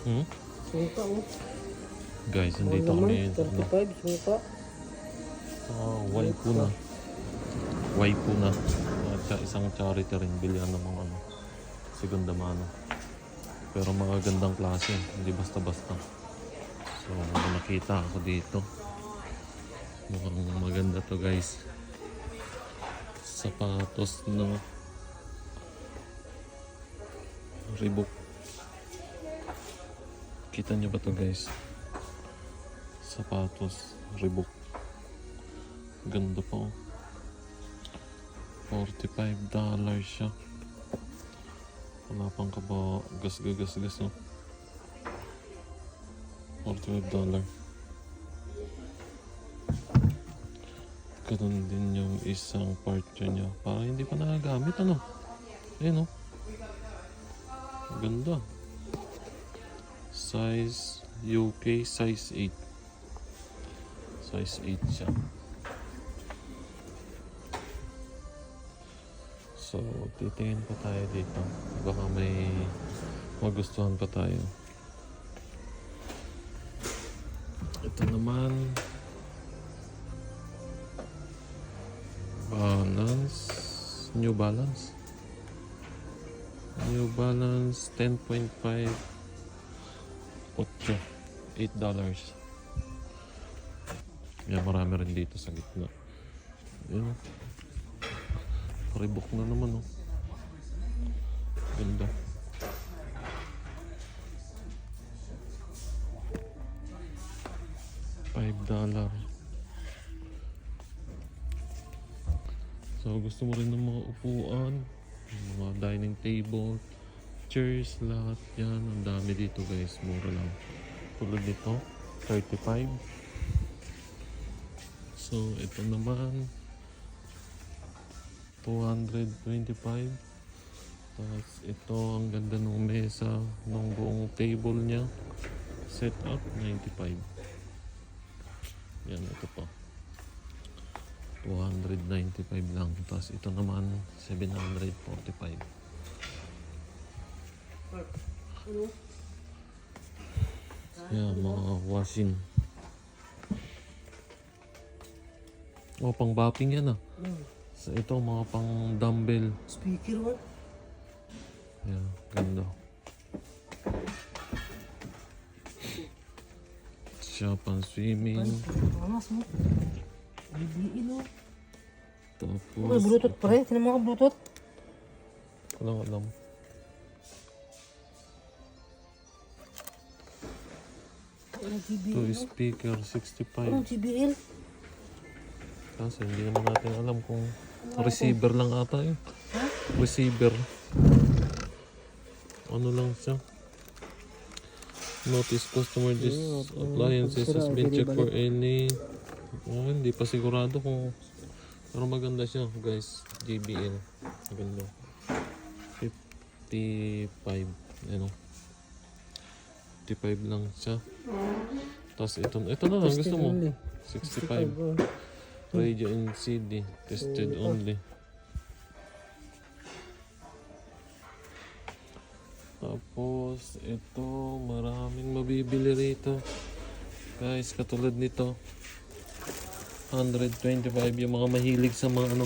Hmm? Suka oh. Guys, Mahal nandito naman, kami. 35 suka. Waipu na. Waipu na. Isang charity rin. Bilihan ng mga ano. Segunda mano. Pero mga gandang klase. Hindi basta-basta. So, nakita ako dito. Mukhang maganda to guys. Sapatos na Reebok. Kita nyo ba to guys? Sapatos Reebok. Ganda po. $45 siya. Wala pang kaba gas-gas-gas no? $45. Ganun din yung isang part niya. Parang hindi pa nagagamit ano. Ayun no. Ganda. Size UK size 8. Size 8 siya. So, titingin pa tayo dito. Baka may magustuhan pa tayo. Ito naman New Balance 10.5 $8. Yan, marami rin dito sa gitna. Yan. Reebok na naman oh. Ganda. $5. So gusto mo rin ng mga upuan, mga dining table, chairs, lahat yan. Ang dami dito guys, mura lang. Tulad nito, 35. So ito naman 225. Tapos ito, ang ganda ng mesa, ng buong table niya, set up 95. Yan, ito pa 295 lang. Tapos ito naman 745. Yan, mga washing. Pang bapping yan ah. So ito, mga pang dumbbell. Speaker what? Yan, ganda. Siya pang swimming. Panas mo. Bibiin oh. Tapos May Bluetooth pa rin. Tinan mo ka Bluetooth. walang alam. Ito speaker 65. Anong JBL? Kasi hindi naman natin alam kung receiver lang ata yun. Receiver. Ano lang siya. Notice customer appliances has been checked for any. Hindi pa sigurado kung. Pero maganda siya guys. JBL. Maganda. 55. Ano. 55 lang siya. Tapos ito na lang gusto mo. 65. Radio and CD. Tested only. Tapos ito, maraming mabibili rito. Guys, katulad nito. 125 yung mga mahilig sa mga ano,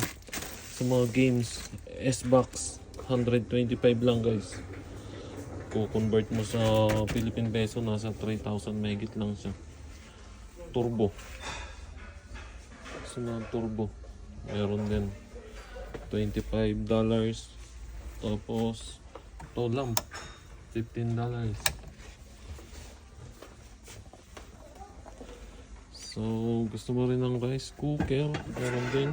sa mga games. S-Box 125 lang guys. Kung convert mo sa Philippine Peso, nasa 3,000 megit lang siya. Turbo. Mga turbo. Meron din $25. Tapos ito lang $15. So gusto mo rin ng rice cooker, meron din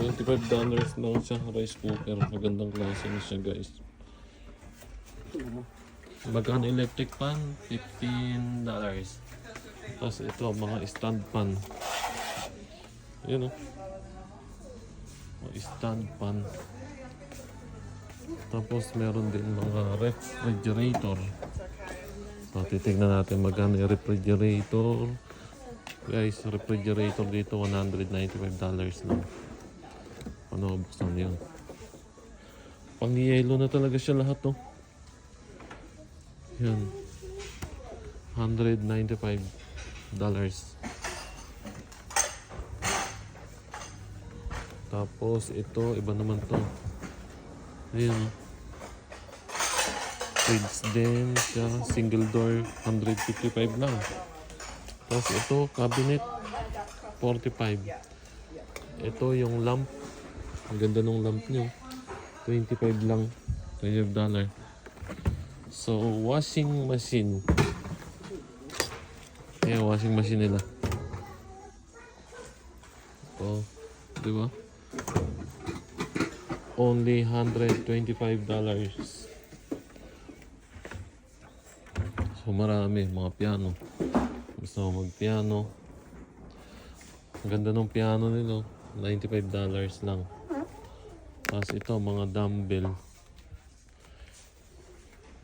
$25 lang siya. Rice cooker, magandang klase na siya guys. Magkano electric pan? $15. Tapos ito, mga stand pan. Yun o. Mga stand pan. Tapos meron din mga refrigerator. So titignan natin magkano yung refrigerator. Guys, refrigerator dito $195 lang. Ano, buksan yun. Pang-yelo na talaga siya lahat, no? Yan. $195. Tapos ito, iba naman to. Ayan. Fridge din siya. Single door, 155 lang. Tapos ito, cabinet, 45. Ito yung lamp. Ang ganda ng lamp nyo. 25 lang. $25. So, washing machine. Ayan, washing machine nila. Oh, di ba? Only $125. So, marami. Mga piano. Gusto mo mag-piano. Ang ganda ng piano nila. $95 lang. Tapos ito, mga dumbbell.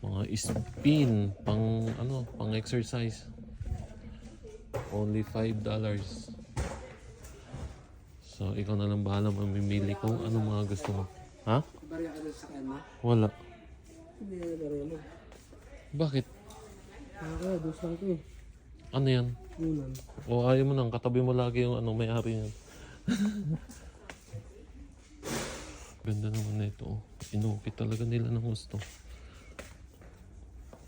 Mga spin. Pang exercise. Only $5. So, ikaw na lang bahala mamimili kung ano mga gusto mo. Ha? Bariya ka doon sa kanya. Wala. Hindi na bariya mo. Bakit? Kaya, dos lang ito eh. Ano yan? Unan. O ayaw mo nang katabi mo lagi yung may-ari niyan. Ganda naman na ito. Inupit talaga nila ng gusto.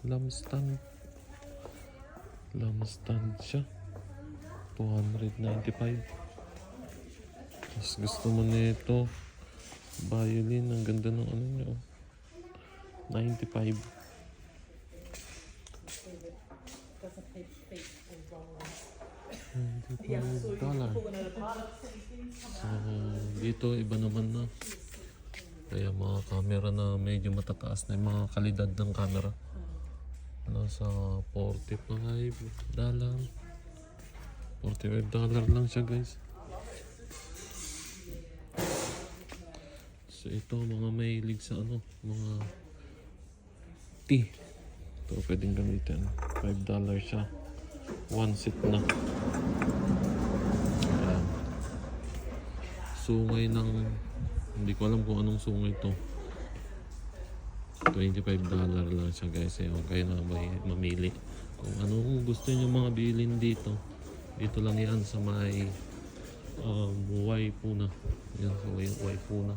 Lamstand. Lamstand siya. $295. Tapos gusto mo nito. Violin. Ang ganda ng ano niya. $95. So, dito iba naman na. Kaya mga camera na medyo matataas na yung mga kalidad ng camera. Nasa $45. $45 lang siya, guys. So ito mga mahilig sa mga tea. Ito pwedeng gamitin. $5 siya. One seat na. Ayan. Sungay ng hindi ko alam kung anong sungay to. $25 lang siya, guys. Ewan kayo na mamili. Kung anong gusto niyo mga bilhin dito. Dito lang yan sa may Waipuna. Yan sa Waipuna.